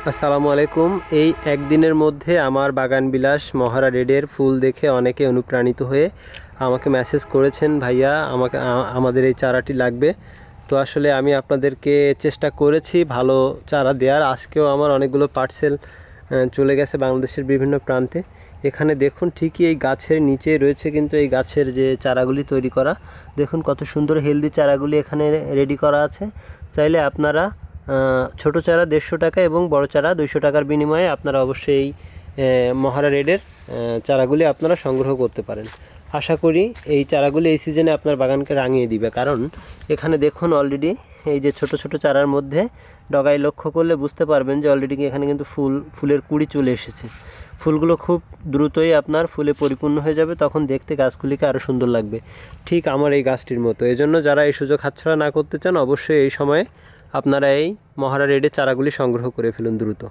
আসসালামু আলাইকুম। এই একদিনের মধ্যে আমার বাগান বিলাস মহারা রেডের ফুল দেখে অনেকে অনুপ্রাণিত হয়ে আমাকে মেসেজ করেছেন, ভাইয়া আমাদের এই চারাটি লাগবে। তো আসলে আমি আপনাদেরকে চেষ্টা করেছি ভালো চারা দেওয়ার। আজকেও আমার অনেকগুলো পার্সেল চলে গেছে বাংলাদেশের বিভিন্ন প্রান্তে। এখানে দেখুন ঠিকই এই গাছের নিচে রয়েছে কিন্তু এই গাছের যে চারাগুলি তৈরি করা, দেখুন কত সুন্দর হেলদি চারাগুলি এখানে রেডি করা আছে। চাইলে আপনারা ছোট চারা 150 টাকা এবং বড় চারা 200 টাকার বিনিময়ে আপনারা অবশ্যই এই মহারা রেডের চারাগুলি আপনারা সংগ্রহ করতে পারেন। আশা করি এই চারাগুলি এই সিজনে আপনার বাগানকে রাঙিয়ে দিবে। কারণ এখানে দেখুন অলরেডি এই যে ছোট ছোট চারার মধ্যে ডগায় লক্ষ্য করলে বুঝতে পারবেন যে অলরেডি এখানে কিন্তু ফুলের কুঁড়ি চলে এসেছে। ফুলগুলো খুব দ্রুতই আপনার ফুলে পরিপূর্ণ হয়ে যাবে, তখন দেখতে গাছগুলিকে আরও সুন্দর লাগবে, ঠিক আমার এই গাছটির মতো। এজন্য যারা এই সুযোগ হাতছাড়া না করতে চান অবশ্যই এই সময়ে আপনারা এই মহারা রেডের চারাগুলি সংগ্রহ করে ফেলুন দ্রুত।